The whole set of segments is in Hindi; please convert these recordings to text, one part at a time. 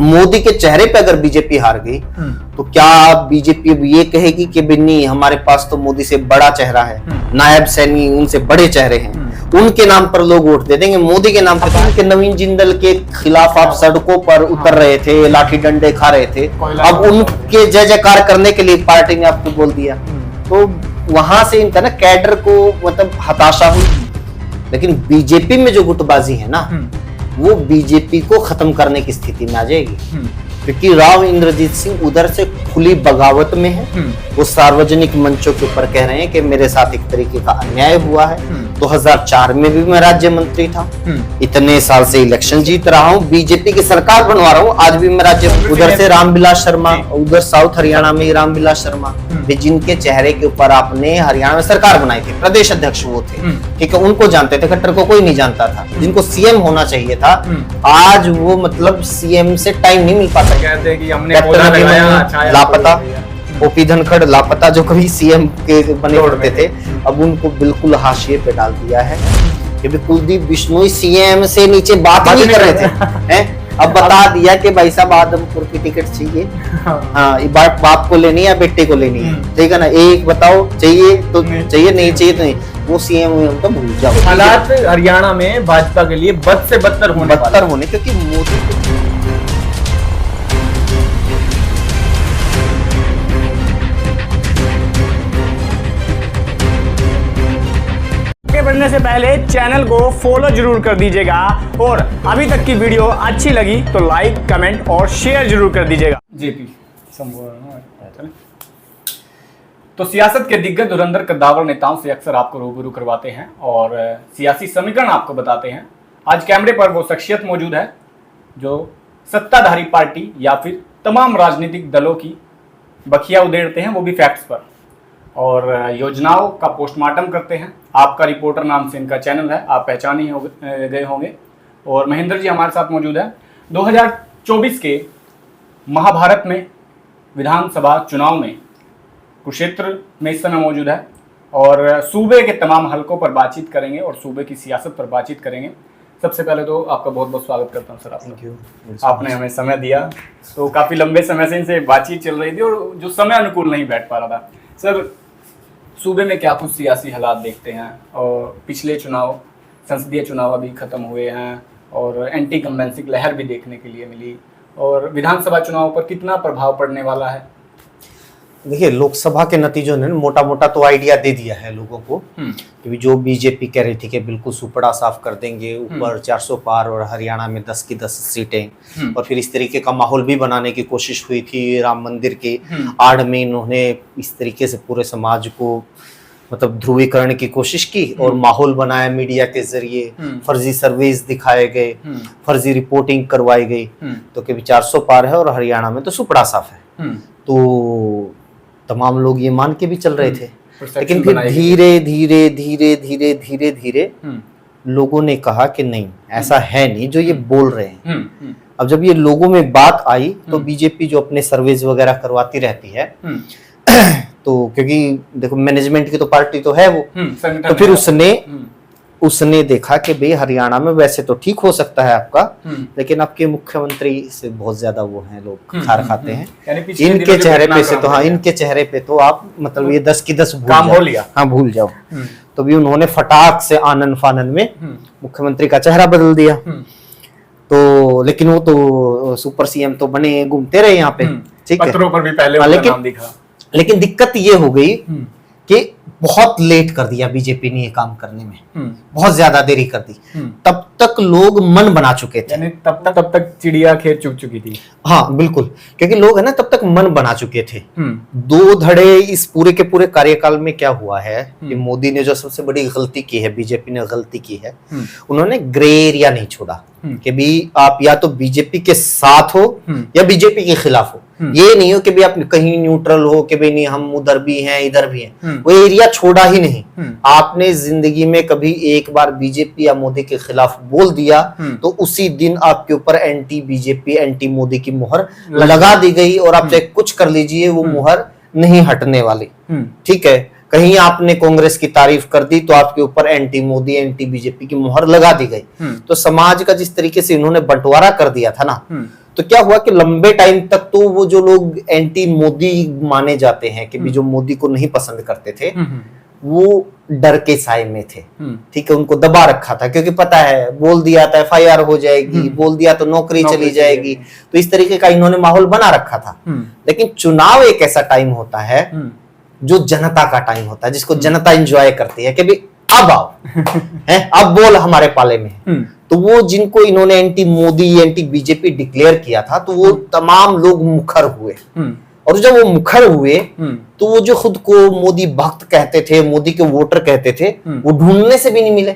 मोदी के चेहरे पे अगर बीजेपी हार गई तो क्या बीजेपी अब ये कहेगी कि नहीं, हमारे पास तो मोदी से बड़ा चेहरा है, नायब सैनी उनसे बड़े चेहरे हैं, उनके नाम पर लोग वोट दे देंगे, मोदी के नाम पर? कि नवीन जिंदल के खिलाफ आप सड़कों पर उतर रहे थे, लाठी डंडे खा रहे थे, अब उनके जय जयकार करने के लिए पार्टी ने आपको बोल दिया, तो वहां से इनका ना कैडर को मतलब हताशा हुई। लेकिन बीजेपी में जो गुटबाजी है ना, वो बीजेपी को खत्म करने की स्थिति में आ जाएगी, क्योंकि राव इंद्रजीत सिंह उधर से खुली बगावत में है। वो सार्वजनिक मंचों के ऊपर कह रहे हैं कि मेरे साथ एक तरीके का अन्याय हुआ है, 2004 में भी मैं राज्य मंत्री था, इतने साल से इलेक्शन जीत रहा हूँ, बीजेपी की सरकार बनवा रहा हूँ, आज भी मैं राज्य। उधर से रामविलास शर्मा, उधर साउथ हरियाणा में रामविलास शर्मा, जिनके चेहरे के ऊपर आपने हरियाणा में सरकार बनाई थी, प्रदेश अध्यक्ष वो थे, ठीक है, उनको जानते थे, खट्टर को कोई नहीं जानता था, जिनको सीएम होना चाहिए था, आज वो मतलब सीएम से टाइम नहीं मिल पाता। कहते हैं कि हमने लापता, ओपी धनखड़ लापता, जो कभी सीएम के बने होते थे, अब उनको बिल्कुल हाशिए पे डाल दिया है। क्योंकि कुलदीप बिश्नोई सीएम से नीचे बात नहीं कर रहे थे, हैं? अब बता दिया कि भाई साहब आदमपुर की टिकट चाहिए, हाँ, बाप को लेनी है या बेटे को लेनी है, ठीक है ना, एक बताओ, चाहिए तो चाहिए, नहीं चाहिए तो नहीं, वो सीएम तो भूल जाओ। हालात हरियाणा में भाजपा के लिए बद से बदतर होने, क्योंकि मोदी बढ़ने से पहले चैनल को फॉलो जरूर कर दीजिएगा, और अभी तक की वीडियो अच्छी लगी तो लाइक, कमेंट और शेयर जरूर कर दीजिएगा। जेपी तो सियासत के दिग्गज धुरंधर कद्दावर नेताओं से अक्सर आपको रूबरू करवाते हैं और सियासी समीकरण आपको बताते हैं। आज कैमरे पर वो शख्सियत मौजूद है जो सत्ताधारी पार्टी या फिर तमाम राजनीतिक दलों की बखिया उधेड़ते हैं, वो भी फैक्ट्स पर, और योजनाओं का पोस्टमार्टम करते हैं। आपका रिपोर्टर नाम से इनका चैनल है, आप पहचान ही गए होंगे। और महेंद्र जी हमारे साथ मौजूद है। 2024 के महाभारत में विधानसभा चुनाव में कुरुक्षेत्र में इस समय मौजूद है, और सूबे के तमाम हलकों पर बातचीत करेंगे और सूबे की सियासत पर बातचीत करेंगे। सबसे पहले तो आपका बहुत बहुत स्वागत करता हूँ सर। आपने हमें समय दिया, तो काफ़ी लंबे समय से इनसे बातचीत चल रही थी और जो समय अनुकूल नहीं बैठ पा रहा था। सर, सूबे में क्या कुछ सियासी हालात देखते हैं, और पिछले चुनाव, संसदीय चुनाव अभी खत्म हुए हैं और एंटी इनकम्बेंसी की लहर भी देखने के लिए मिली, और विधानसभा चुनाव पर कितना प्रभाव पड़ने वाला है? देखिए, लोकसभा के नतीजों ने मोटा मोटा तो आइडिया दे दिया है लोगों को कि जो बीजेपी कह रही थी कि बिल्कुल सुपड़ा साफ कर देंगे, ऊपर 400 पार और हरियाणा में 10 की 10 सीटें, और फिर इस तरीके का माहौल भी बनाने की कोशिश हुई थी। राम मंदिर के आड़ में इन्होंने इस तरीके से पूरे समाज को मतलब ध्रुवीकरण की कोशिश की और माहौल बनाया मीडिया के जरिए, फर्जी सर्वेज दिखाए गए, फर्जी रिपोर्टिंग करवाई गई, तो कभी 400 पार है और हरियाणा में तो सुपड़ा साफ है। तो तमाम लोग ये मान के भी चल रहे थे, लेकिन फिर धीरे धीरे धीरे धीरे धीरे धीरे लोगों ने कहा कि नहीं, ऐसा है नहीं जो ये बोल रहे हैं। अब जब ये लोगों में बात आई तो बीजेपी जो अपने सर्वेज वगैरह करवाती रहती है, तो क्योंकि देखो मैनेजमेंट की तो पार्टी तो है वो, तो फिर उसने देखा कि भाई हरियाणा में वैसे तो ठीक हो सकता है आपका, लेकिन आपके मुख्यमंत्री से बहुत ज्यादा वो हैं, लोग खार खाते हैं, इनके चेहरे पे से तो, हाँ, इनके चेहरे पे तो आप मतलब ये 10 की 10 भूल जाओ। तो भी उन्होंने फटाक से आनन फानन में मुख्यमंत्री का चेहरा बदल दिया। तो लेकिन वो तो सुपर सीएम तो बने, घूमते रहे यहाँ पे, ठीक है, पत्रों पर भी पहले उनका नाम दिखा। लेकिन दिक्कत ये हो गई कि बहुत लेट कर दिया बीजेपी ने ये काम करने में, बहुत ज्यादा देरी कर दी। तब तक लोग मन बना चुके थे, यानी तब तक चिड़िया खेत चुग चुकी थी। हाँ बिल्कुल, क्योंकि लोग है ना तब तक मन बना चुके थे। दो धड़े इस पूरे के पूरे कार्यकाल में क्या हुआ है कि मोदी ने जो सबसे बड़ी गलती की है, बीजेपी ने गलती की है, उन्होंने ग्रे एरिया नहीं छोड़ा कि भी आप या तो बीजेपी के साथ हो या बीजेपी के खिलाफ हो। ये नहीं हो कि भी आप कहीं न्यूट्रल हो कि भाई नहीं हम उधर भी हैं इधर भी हैं, वो एरिया छोड़ा ही नहीं। आपने जिंदगी में कभी एक बार बीजेपी या मोदी के खिलाफ बोल दिया तो उसी दिन आपके ऊपर एंटी बीजेपी एंटी मोदी की मुहर लगा दी गई, और आप चाहे कुछ कर लीजिए वो मुहर नहीं हटने वाली। ठीक है, कहीं आपने कांग्रेस की तारीफ कर दी तो आपके ऊपर एंटी मोदी एंटी बीजेपी की मुहर लगा दी गई। तो समाज का जिस तरीके से इन्होंने बंटवारा कर दिया था ना, तो क्या हुआ कि लंबे टाइम तक तो वो जो लोग एंटी मोदी माने जाते हैं कि भी जो मोदी को नहीं पसंद करते थे, वो डर के साए में थे। ठीक है, उनको दबा रखा था क्योंकि पता है बोल दिया था FIR हो जाएगी, बोल दिया तो नौकरी चली जाएगी, तो इस तरीके का इन्होंने माहौल बना रखा था। लेकिन चुनाव एक ऐसा टाइम होता है जो जनता का टाइम होता है, जिसको जनता एंजॉय करती है कि भाई अब आओ है, अब बोल हमारे पाले में है। तो वो जिनको इन्होंने anti Modi anti BJP declare किया था, तो वो तमाम लोग मुखर हुए। और जब वो मुखर हुए तो वो जो खुद को मोदी भक्त कहते थे, मोदी के वोटर कहते थे, वो ढूंढने से भी नहीं मिले,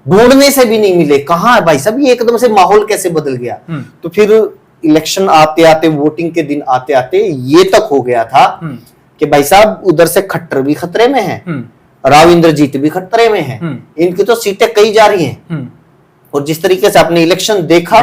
ढूंढने से भी नहीं मिले। कहाँ है भाई साहब, ये एकदम से माहौल कैसे बदल गया। तो फिर इलेक्शन आते आते, वोटिंग के दिन आते आते ये तक हो गया था कि भाई साहब उधर से खट्टर भी खतरे में है, राव इंद्रजीत भी खतरे में है, इनकी तो सीटें कई जा रही हैं। और जिस तरीके से आपने इलेक्शन देखा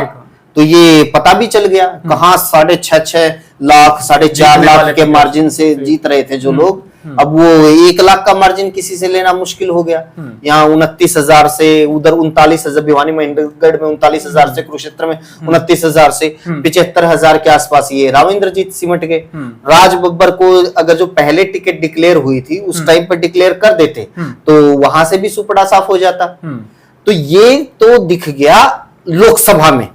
तो ये पता भी चल गया कहाँ 6.5 लाख 4.5 लाख के मार्जिन से जीत रहे थे जो लोग, अब वो 1 लाख का मार्जिन किसी से लेना मुश्किल हो गया। यहाँ 29,000 से, उधर 39,000, भिवानी महेंद्रगढ़ में 39,000 से, कुरुक्षेत्र में 29,000 से 75,000 के आसपास ये राव इंद्रजीत सिमट गए। राज बब्बर को अगर जो पहले टिकट डिक्लेयर हुई थी उस टाइम पर डिक्लेयर कर देते तो वहां से भी सुपड़ा साफ हो जाता। तो ये तो दिख गया लोकसभा में।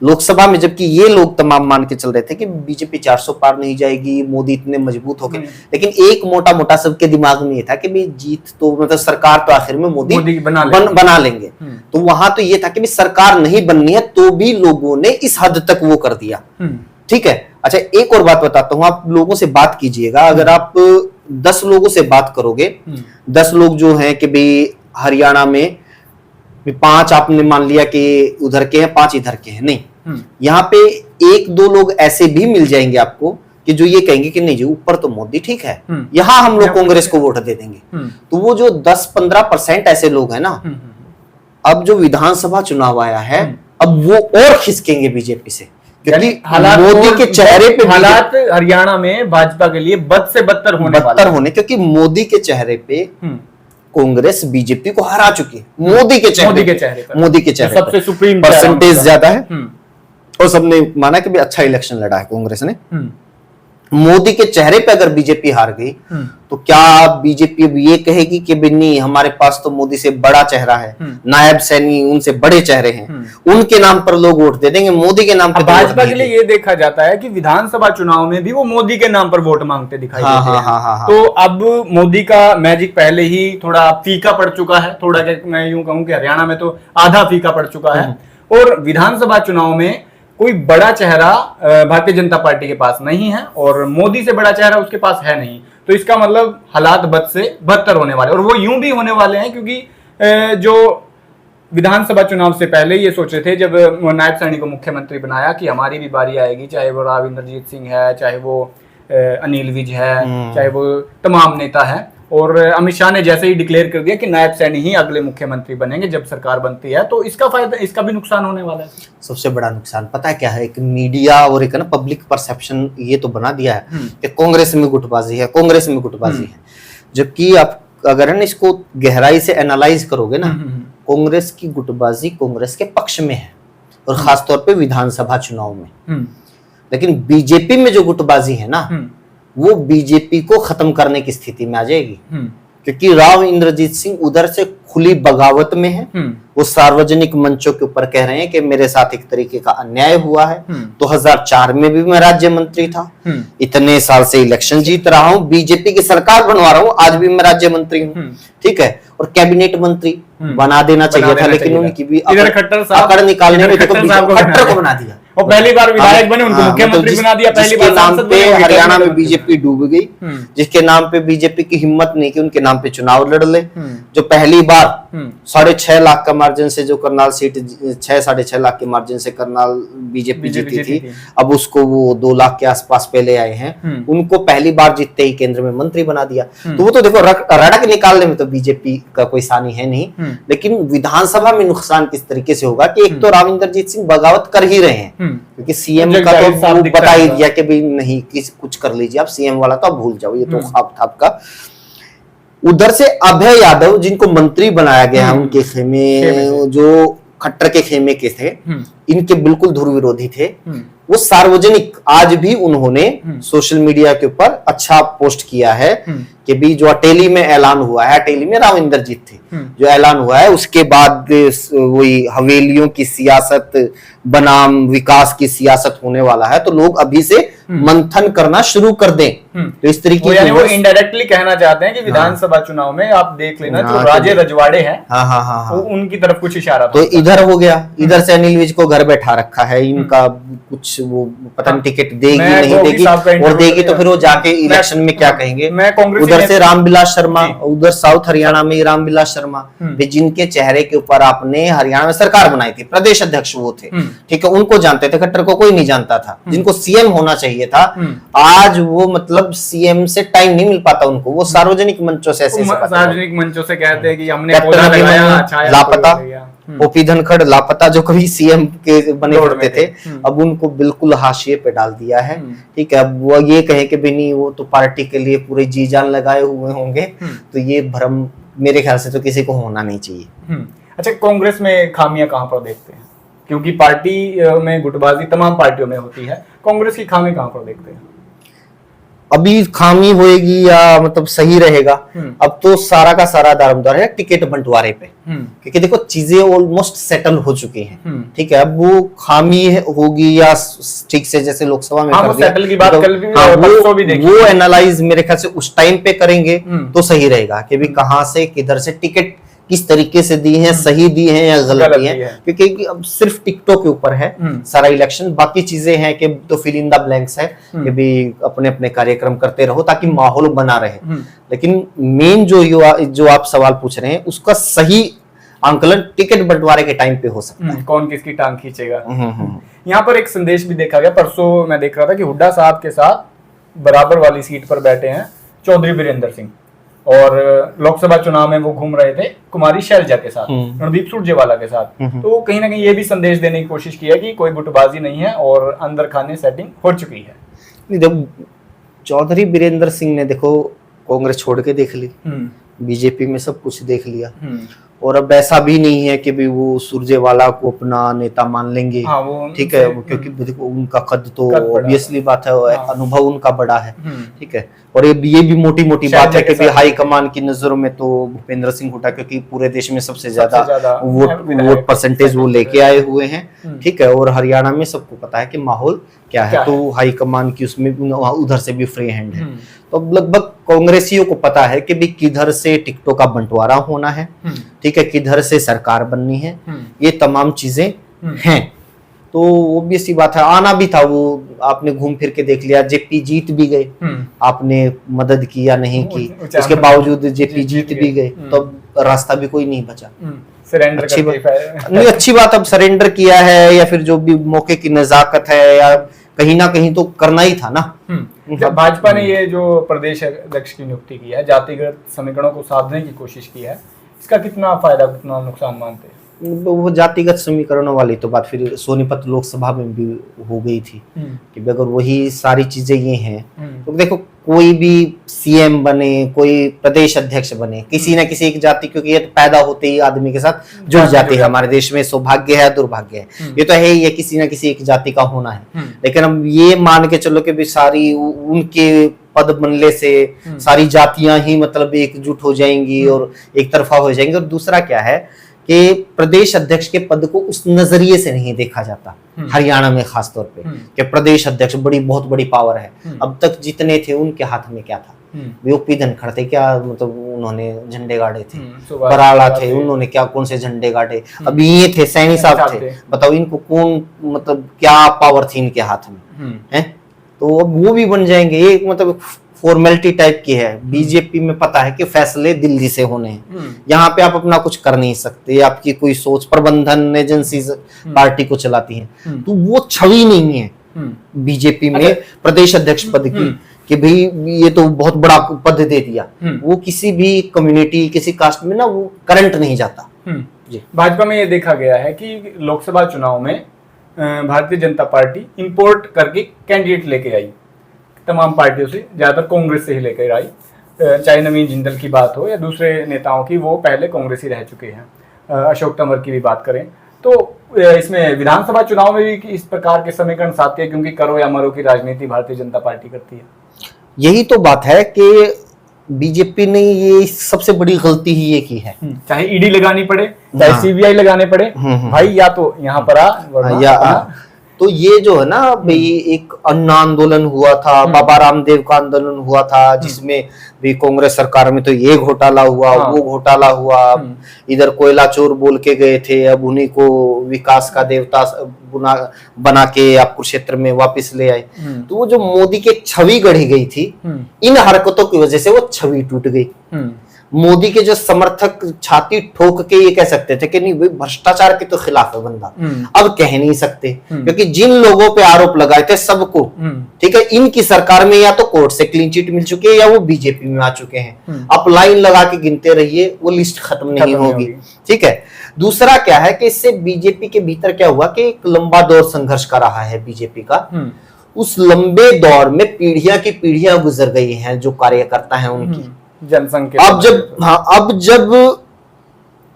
लोकसभा में जबकि ये लोग तमाम मान के चल रहे थे कि बीजेपी 400 पार नहीं जाएगी, मोदी इतने मजबूत हो गए, लेकिन एक मोटा मोटा सबके दिमाग में ये था कि भाई जीत तो मतलब सरकार तो आखिर में मोदी बना लेंगे। तो वहां तो ये था कि भाई सरकार नहीं बननी है, तो भी लोगों ने इस हद तक वो कर दिया। ठीक है, अच्छा एक और बात बताता हूँ, आप लोगों से बात कीजिएगा, अगर आप 10 लोगों से बात करोगे, 10 लोग जो है कि भाई हरियाणा में 5 आपने मान लिया कि उधर के हैं, 5 इधर के हैं, नहीं, यहाँ पे 1-2 लोग ऐसे भी मिल जाएंगे आपको कि जो ये कहेंगे कि नहीं जी ऊपर तो मोदी ठीक है, यहाँ हम लोग कांग्रेस को वोट दे देंगे। तो वो जो 10-15% ऐसे लोग हैं ना, अब जो विधानसभा चुनाव आया है, अब वो और खिसकेंगे बीजेपी से, क्योंकि मोदी के चेहरे पे हालात हरियाणा में भाजपा के लिए बद से बदतर होने, क्योंकि मोदी के चेहरे पे कांग्रेस बीजेपी को हरा चुकी है। मोदी के चेहरे सबसे सुप्रीम परसेंटेज ज्यादा है, और सबने माना कि भी अच्छा इलेक्शन लड़ा है कांग्रेस ने। मोदी के चेहरे पे अगर बीजेपी हार गई तो क्या बीजेपी अब ये कहेगी कि नहीं हमारे पास तो मोदी से बड़ा चेहरा है, नायब सैनी उनसे बड़े चेहरे हैं, उनके नाम पर लोग वोट दे देंगे, मोदी के नाम पर भाजपा के लिए ये देखा जाता है कि विधानसभा चुनाव में भी वो मोदी के नाम पर वोट मांगते दिखाई देते हैं। तो अब मोदी का मैजिक पहले ही थोड़ा फीका पड़ चुका है, थोड़ा मैं यूं कहूं कि हरियाणा में तो आधा फीका पड़ चुका है, और विधानसभा चुनाव में कोई बड़ा चेहरा भारतीय जनता पार्टी के पास नहीं है और मोदी से बड़ा चेहरा उसके पास है नहीं। तो इसका मतलब हालात बद से बदतर होने वाले, और वो यूं भी होने वाले हैं क्योंकि जो विधानसभा चुनाव से पहले ये सोच रहे थे, जब नायब सैनी को मुख्यमंत्री बनाया कि हमारी भी बारी आएगी, चाहे वो राव इंद्रजीत सिंह है, चाहे वो अनिल विज है, चाहे वो तमाम नेता है, और अमित शाह ने जैसे ही डिक्लेयर कर दिया कि नायब सैनी ही अगले मुख्यमंत्री बनेंगे जब सरकार बनती है, तो इसका फायदा, इसका भी नुकसान होने वाला है। सबसे बड़ा नुकसान पता है क्या है, एक मीडिया और एक ना पब्लिक परसेप्शन ये तो बना दिया है कि कांग्रेस में गुटबाजी है, कांग्रेस में गुटबाजी है, जबकि आप अगर है ना इसको गहराई से एनालाइज करोगे ना, कांग्रेस की गुटबाजी कांग्रेस के पक्ष में है, और खासतौर पे विधानसभा चुनाव में। लेकिन बीजेपी में जो गुटबाजी है ना, वो बीजेपी को खत्म करने की स्थिति में आ जाएगी, क्योंकि राव इंद्रजीत सिंह उधर से खुली बगावत में है। वो सार्वजनिक मंचों के ऊपर कह रहे हैं कि मेरे साथ एक तरीके का अन्याय हुआ है, 2004 में भी मैं राज्य मंत्री था, इतने साल से इलेक्शन जीत रहा हूं, बीजेपी की सरकार बनवा रहा हूं, आज भी मैं राज्य मंत्री हूं, ठीक है, और कैबिनेट मंत्री बना देना चाहिए था, लेकिन उनकी भी अकड़ निकालने में खट्टर को बना दिया, और पहली बार विधायक बने, उनको मुख्यमंत्री बना दिया, पहली बार नाम पे हरियाणा में बीजेपी डूब गई, जिसके नाम पे बीजेपी की हिम्मत नहीं कि उनके नाम पे चुनाव लड़ ले। जो पहली बार 6.5 लाख का मार्जिन से जो करनाल सीट 6-6.5 लाख के मार्जिन से करनाल बीजेपी जीती थी, अब उसको वो 2 लाख के आसपास पे ले आए हैं, उनको पहली बार जीतते ही केंद्र में मंत्री बना दिया। तो वो तो देखो रड़क निकालने में तो बीजेपी का कोई सानी है नहीं, लेकिन विधानसभा में नुकसान किस तरीके से होगा कि एक तो राव इंद्रजीत सिंह बगावत कर ही रहे हैं, क्योंकि सीएम का तो वो बता ही दिया कि भाई नहीं कुछ कर लीजिए आप, सीएम वाला तो आप भूल जाओ, ये तो ख्वाब था आपका। उधर से अभय यादव जिनको मंत्री बनाया गया है, उनके खेमे जो खट्टर के खेमे के थे, इनके बिल्कुल ध्रुव विरोधी थे, वो सार्वजनिक आज भी उन्होंने सोशल मीडिया के ऊपर अच्छा पोस्ट किया है कि भी जो अटेली में ऐलान हुआ है, अटेली में राव इंद्रजीत थे, जो ऐलान हुआ है उसके बाद वही हवेलियों की सियासत बनाम विकास की सियासत होने वाला है, तो लोग अभी से मंथन करना शुरू कर दें। तो इस तरीके यानी वो इनडायरेक्टली कहना चाहते हैं कि विधानसभा चुनाव में आप देख लेना जो राजे रजवाड़े हैं, हाँ, उनकी तरफ कुछ इशारा तो इधर हो गया, इधर से अनिल विज को घर बैठा रखा है, इनका कुछ वो पता नहीं टिकट देगी नहीं देगी, और देगी तो फिर वो जाके इलेक्शन में क्या कहेंगे। उधर से रामविलास शर्मा, उधर साउथ हरियाणा में रामविलास शर्मा, जिनके चेहरे के ऊपर आपने हरियाणा में सरकार बनाई थी, प्रदेश अध्यक्ष वो थे, ठीक है, उनको जानते थे, खट्टर को कोई नहीं जानता था, जिनको सीएम होना चाहिए था, आज वो मतलब सीएम से टाइम नहीं मिल पाता उनको, वो सार्वजनिक मंचों से सार्वजनिक मंचों से कहते हैं कि हमने पौधा लगाया, लापता, ओपी धनखड़ लापता, जो कभी सीएम के बने फिरते थे, अब उनको बिल्कुल हाशिए पे डाल दिया है, ठीक है। अब वो ये कहें कि नहीं वो तो पार्टी के लिए पूरे जी जान लगाए हुए होंगे, तो ये भ्रम मेरे ख्याल से तो किसी को होना नहीं चाहिए। अच्छा, कांग्रेस में खामियां कहां पर देखते हैं? क्योंकि पार्टी में गुटबाजी तमाम पार्टियों में होती है, कांग्रेस की खामी कहां पर देखते हैं? अभी खामी होएगी या मतलब सही रहेगा, अब तो सारा का सारा दारोमदार है टिकट बंटवारे पे, क्योंकि देखो चीजें ऑलमोस्ट सेटल हो चुकी हैं, ठीक है। अब वो खामी होगी या ठीक से जैसे लोकसभा में कर दिया, सेटल की बात कल भी वो एनालाइज मेरे ख्याल से उस टाइम पे करेंगे तो सही रहेगा कि भी कहां से किधर से टिकट किस तरीके से दी है, सही दी है या गलत दी है, क्योंकि अब सिर्फ टिकटों के ऊपर है सारा इलेक्शन, बाकी चीजें हैं कि तो फिल इन द ब्लैंक्स है कि भी अपने अपने कार्यक्रम करते रहो ताकि माहौल बना रहे। लेकिन मेन जो आप सवाल पूछ रहे हैं उसका सही आंकलन टिकट बंटवारे के टाइम पे हो सकता है, कौन किसकी टांग खींचेगा। यहाँ पर एक संदेश भी देखा गया, परसों मैं देख रहा था कि हुड्डा साहब के साथ बराबर वाली सीट पर बैठे हैं चौधरी वीरेंद्र सिंह, और लोकसभा चुनाव में वो घूम रहे थे कुमारी शैलजा के साथ, रणदीप सुरजेवाला के साथ, तो कहीं ना कहीं ये भी संदेश देने की कोशिश की है कि कोई गुटबाजी नहीं है और अंदर खाने सेटिंग हो चुकी है। जब चौधरी वीरेंद्र सिंह ने देखो कांग्रेस छोड़ के देख ली, बीजेपी में सब कुछ देख लिया, और अब ऐसा भी नहीं है कि भी वो सुरजेवाला को अपना नेता मान लेंगे, ठीक है, क्योंकि देखो उनका कद तो ऑब्वियसली बात है, अनुभव उनका बड़ा है, ठीक है। और ये भी मोटी मोटी बात है कि हाई कमान की नजरों में तो भूपेंद्र सिंह हुड्डा, क्योंकि पूरे देश में सबसे ज्यादा वोट परसेंटेज वो लेके आए हुए हैं, ठीक है, और हरियाणा में सबको पता है कि माहौल क्या है, तो हाई कमान की उसमें उधर से भी फ्री हैंड है, तो लगभग कांग्रेसियों को पता है कि भी किधर से टिकटों का बंटवारा होना है, ठीक है, किधर से सरकार बननी है, ये तमाम चीजें हैं। तो ऑब्वियस सी बात है, आना भी था, वो आपने घूम फिर के देख लिया, जेपी जीत भी गए, आपने मदद की या नहीं की, उसके बावजूद जेपी जीत भी गए, तो रास्ता भी कोई नहीं बचा। अच्छी बात, अब सरेंडर किया है या फिर जो भी मौके की नजाकत है, या कहीं ना कहीं तो करना ही था ना। भाजपा ने ये जो प्रदेश अध्यक्ष की नियुक्ति की है, जातिगत समीकरणों को साधने की कोशिश की है, इसका कितना फायदा कितना नुकसान मानते हैं? वो जातिगत समीकरणों वाली तो बात फिर सोनीपत लोकसभा में भी हो गई थी कि अगर वही सारी चीजें ये हैं, तो देखो कोई भी सीएम बने, कोई प्रदेश अध्यक्ष बने, किसी ना किसी एक जाति, क्योंकि ये तो पैदा होते ही आदमी के साथ जुड़ जाती है, हमारे देश में सौभाग्य है दुर्भाग्य है, ये तो है ही, ये किसी ना किसी एक जाति का होना है। लेकिन हम ये मान के चलो कि भी सारी उनके पद बनने से सारी जातियां ही मतलब एकजुट हो जाएंगी और एक तरफा हो जाएंगी। और दूसरा क्या है कि प्रदेश अध्यक्ष के पद को उस नजरिए से नहीं देखा जाता हरियाणा में, खास तौर पे कि प्रदेश अध्यक्ष बहुत बड़ी पावर है। अब तक जितने थे उनके हाथ में क्या था, ओपी धनखड़ थे क्या, मतलब उन्होंने झंडे गाड़े थे, बराड़ा थे, उन्होंने क्या कौन से झंडे गाड़े, अभी ये थे सैनी साहब थे, बताओ इनको कौन मतलब क्या पावर थी इनके हाथ में है। तो अब वो भी बन जाएंगे, ये मतलब फॉर्मेलिटी टाइप की है। बीजेपी में पता है कि फैसले दिल्ली से होने हैं, यहाँ पे आप अपना कुछ कर नहीं सकते, आपकी कोई सोच, प्रबंधन एजेंसी पार्टी को चलाती है, तो वो छवि नहीं है बीजेपी में प्रदेश अध्यक्ष पद की कि भाई ये तो बहुत बड़ा पद दे दिया, वो किसी भी कम्युनिटी किसी कास्ट में ना वो करंट नहीं जाता। भाजपा में ये देखा गया है कि लोकसभा चुनाव में भारतीय जनता पार्टी इंपोर्ट करके कैंडिडेट लेके आई, तमाम पार्टियों से, ज्यादातर कांग्रेस से ही लेकर आई, चाहे नवीन जिंदल की बात हो या दूसरे नेताओं की, वो पहले कांग्रेसी रह चुके हैं, अशोक तंवर की भी बात करें, तो इसमें विधानसभा चुनाव में भी इस प्रकार के समीकरण साथी है, क्योंकि करो या मरो की राजनीति भारतीय जनता पार्टी करती है। यही तो बात है कि बीजेपी ने ये सबसे बड़ी गलती ही ये की है। चाहे ईडी लगानी पड़े, चाहे सीबीआई लगाने पड़े, भाई या तो यहाँ पर तो ये जो है ना भाई, एक अन्ना आंदोलन हुआ था, बाबा रामदेव का आंदोलन हुआ था, जिसमें भी कांग्रेस सरकार में तो ये घोटाला हुआ, वो घोटाला हुआ, इधर कोयला चोर बोल के गए थे, अब उन्हीं को विकास का देवता बना के आप कुरुक्षेत्र में वापस ले आए। तो वो जो मोदी की छवि गढ़ी गई थी, इन हरकतों की वजह से वो छवि टूट गई। मोदी के जो समर्थक छाती ठोक के ये कह सकते थे कि नहीं भाई भ्रष्टाचार के तो खिलाफ है बंदा, अब कह नहीं सकते, क्योंकि जिन लोगों पे आरोप लगाए थे सबको, ठीक है, इनकी सरकार में या तो कोर्ट से क्लीन चिट मिल चुकी है या वो बीजेपी में आ चुके हैं। आप लाइन लगा के गिनते रहिए, वो लिस्ट खत्म नहीं होगी। ठीक है, दूसरा क्या है कि इससे बीजेपी के भीतर क्या हुआ कि एक लंबा दौर संघर्ष का रहा है बीजेपी का। उस लंबे दौर में पीढ़ियां की पीढ़ियां गुजर गई हैं जो कार्यकर्ता हैं उनकी जनसंघ के। अब जब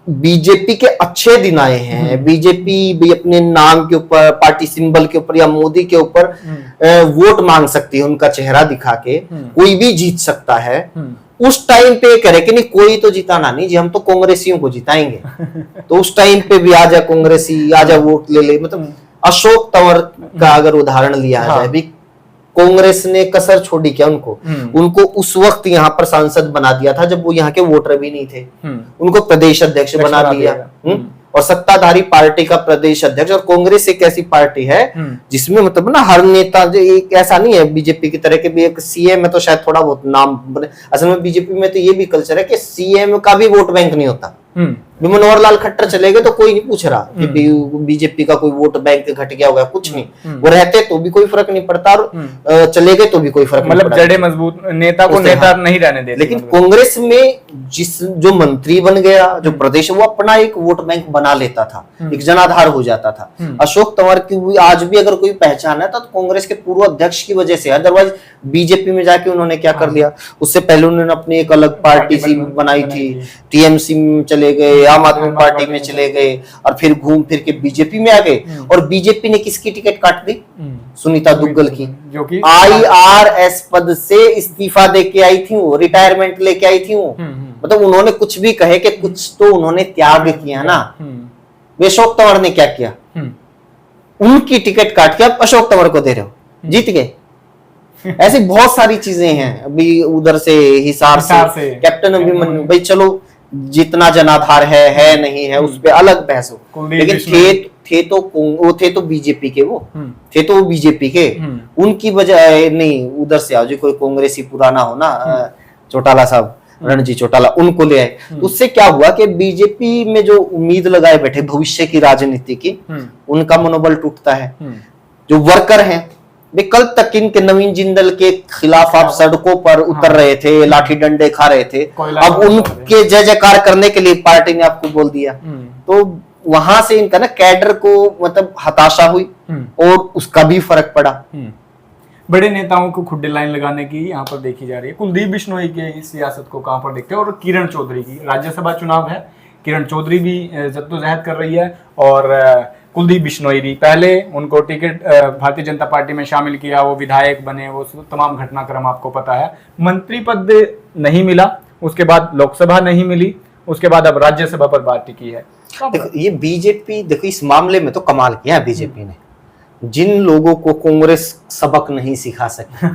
बीजेपी के अच्छे दिन आए हैं, बीजेपी भी अपने नाम के ऊपर, पार्टी सिंबल के ऊपर या मोदी के ऊपर वोट मांग सकती है, उनका चेहरा दिखा के कोई भी जीत सकता है। उस टाइम पे करे कि नहीं कोई तो जिताना नहीं जी, हम तो कांग्रेसियों को जिताएंगे। तो उस टाइम पे भी आजा कांग्रेसी, आजा वोट ले ले। मतलब अशोक तंवर का अगर उदाहरण लिया जाए, भी कांग्रेस ने कसर छोड़ी क्या उनको उस वक्त यहाँ पर सांसद बना दिया था जब वो यहाँ के वोटर भी नहीं थे, उनको प्रदेश अध्यक्ष बना दिया। और सत्ताधारी पार्टी का प्रदेश अध्यक्ष, और कांग्रेस एक ऐसी पार्टी है जिसमें मतलब ना हर नेता, एक ऐसा नहीं है बीजेपी की तरह के भी एक सीएम है तो शायद थोड़ा बहुत नाम बने। असल में बीजेपी में तो ये भी कल्चर है कि सीएम का भी वोट बैंक नहीं होता। मनोहर लाल खट्टर चले गए तो कोई नहीं पूछ रहा कि बीजेपी का कोई वोट बैंक घट गया होगा, कुछ नहीं। वो रहते तो भी कोई फर्क नहीं पड़ता, और चले गए तो भी कोई फर्क नहीं पड़ता। मतलब जड़े मजबूत, नेता को नेता नहीं रहने देते। लेकिन कांग्रेस में जो मंत्री बन गया, जो प्रदेश, वो अपना एक वोट बैंक बना लेता था, एक जनाधार हो जाता था। अशोक तंवर की आज भी अगर कोई पहचान है तो कांग्रेस के पूर्व अध्यक्ष की वजह से, अदरवाइज बीजेपी में जाके उन्होंने क्या कर लिया, उससे पहले उन्होंने अपनी एक अलग पार्टी सी बनाई थी, टीएमसी में चले गए, आम आदमी पार्टी में चले गए, और फिर घूम फिर के बीजेपी में आ गए। और बीजेपी ने किसकी टिकट काट दी? सुनीता दुग्गल की, जो कि IRS पद से इस्तीफा देके आई थी, वो रिटायरमेंट लेके आई थी वो। मतलब उन्होंने कुछ भी कहे कि कुछ तो उन्होंने त्याग किया ना। वे अशोक तंवर ने क्या किया? उनकी टिकट काट के अब अशोक तंवर को दे रहे हो, जीत गए। ऐसी बहुत सारी चीजें हैं। अभी उधर से हिसार से कैप्टन अभिमन्यु, भाई चलो जितना जनाधार है नहीं है उस पे अलग बहस हो, लेकिन थे तो बीजेपी के, वो थे तो बीजेपी के, उनकी वजह नहीं उधर से आओ जी कोई कांग्रेसी पुराना हो ना, चौटाला साहब, रणजी चौटाला, उनको ले आए। तो उससे क्या हुआ कि बीजेपी में जो उम्मीद लगाए बैठे भविष्य की राजनीति की, उनका मनोबल टूटता है। जो वर्कर हैं, कल तक इनके नवीन जिंदल के खिलाफ आप सड़कों पर उतर रहे थे, लाठी डंडे खा रहे थे, अब उनके जय जयकार करने के लिए पार्टी ने आपको बोल दिया। तो वहां से इनका ना कैडर को मतलब हताशा हुई और उसका भी फर्क पड़ा। बड़े नेताओं को खुड्डे लाइन लगाने की यहाँ पर देखी जा रही है। कुलदीप बिश्नोई की सियासत को कहां पर देखते हैं? और किरण चौधरी की, राज्यसभा चुनाव है, किरण चौधरी भी जद्दोजहद कर रही है, और कुलदीप बिश्नोई भी, पहले उनको टिकट भारतीय जनता पार्टी में शामिल किया, वो विधायक बने, वो तमाम घटनाक्रम आपको पता है। मंत्री पद नहीं मिला, उसके बाद लोकसभा नहीं मिली, उसके बाद अब राज्यसभा पर बात टिकी है। देखो ये बीजेपी, देखो इस मामले में तो कमाल किया बीजेपी ने। जिन लोगों को कांग्रेस सबक नहीं सिखा सकी,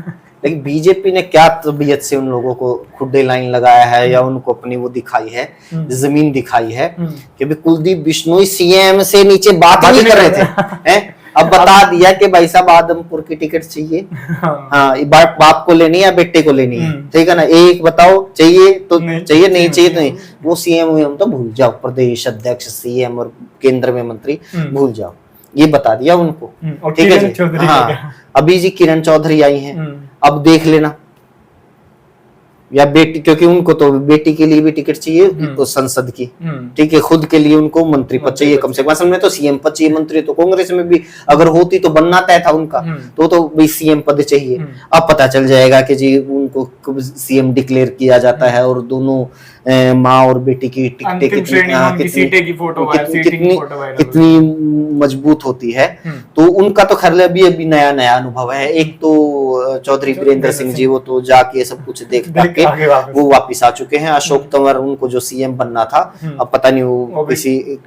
लेकिन बीजेपी ने क्या तबीयत से उन लोगों को खुड्डे लाइन लगाया है या उनको अपनी वो दिखाई है, जमीन दिखाई है कि भी कुलदीप बिश्नोई सीएम से नीचे बात नहीं कर रहे थे। अब बता दिया कि भाई साहब आदमपुर की टिकट चाहिए, हाँ बाप को लेनी है या बेटे को लेनी है, ठीक है ना, एक बताओ, चाहिए तो चाहिए, नहीं चाहिए तो नहीं। वो सीएम हुए हम तो भूल जाओ, प्रदेश अध्यक्ष, सीएम और केंद्र में मंत्री भूल जाओ, ये बता दिया उनको। ठीक है जी, हाँ अभी जी किरण चौधरी आई हैं, अब देख लेना, या बेटी, क्योंकि उनको तो बेटी के लिए भी टिकट चाहिए तो संसद की, ठीक है, खुद के लिए उनको मंत्री पद चाहिए कम से कम। असल में तो सीएम पद चाहिए, मंत्री तो कांग्रेस में भी अगर होती तो बनना तय था उनका, तो भाई सीएम पद चाहिए। अब पता चल जाएगा कि जी उनको सीएम डिक्लेयर किया जाता है और दोनों माँ और बेटी की टिकटें अंतिम श्रेणी में उनकी सीटें की फोटो वायरल, सीटिंग की फोटो वायरल, कितनी मजबूत होती है। तो उनका तो खैर अभी नया नया अनुभव है। एक तो चौधरी वीरेंद्र सिंह जी, वो तो जाके सब कुछ देख के वो वापिस आ चुके हैं। अशोक तंवर, उनको जो सीएम बनना था, अब पता नहीं वो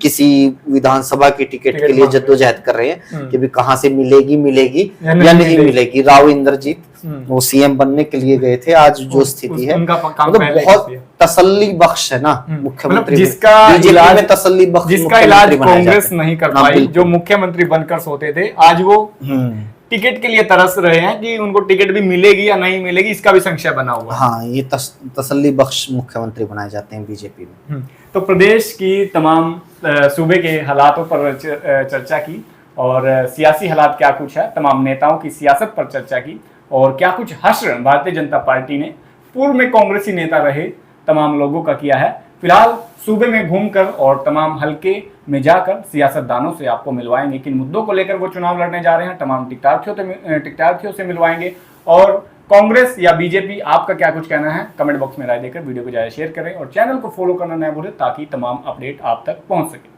किसी विधानसभा की टिकट के लिए जद्दोजहद कर रहे हैं कि भी कहाँ से मिलेगी या नहीं मिलेगी। राव इंद्रजीत वो सीएम बनने के लिए गए थे। आज जो स्थिति है मतलब बहुत तसल्ली बख्श है ना मुख्यमंत्री, जिसका में तसल्ली बख्श, जिसका इलाज कांग्रेस नहीं कर पाई, जो मुख्यमंत्री बनकर सोते थे, आज वो टिकट के लिए तरस रहे हैं कि उनको टिकट भी मिलेगी या नहीं मिलेगी, इसका भी संशय बना हुआ है। हाँ, ये तसल्ली बख्श मुख्यमंत्री बनाए जाते हैं बीजेपी में। तो प्रदेश की तमाम सूबे के हालातों पर चर्चा की और सियासी हालात क्या कुछ है, तमाम नेताओं की सियासत पर चर्चा की और क्या कुछ हश्र भारतीय जनता पार्टी ने पूर्व में कांग्रेसी नेता रहे तमाम लोगों का किया है। फिलहाल सूबे में घूमकर और तमाम हलके में जाकर सियासतदानों से आपको मिलवाएंगे किन मुद्दों को लेकर वो चुनाव लड़ने जा रहे हैं, तमाम टिकटार्थियों से मिलवाएंगे। और कांग्रेस या बीजेपी, आपका क्या कुछ कहना है, कमेंट बॉक्स में राय देकर वीडियो को ज्यादा शेयर करें और चैनल को फॉलो करना न भूलें ताकि तमाम अपडेट आप तक पहुंच सके।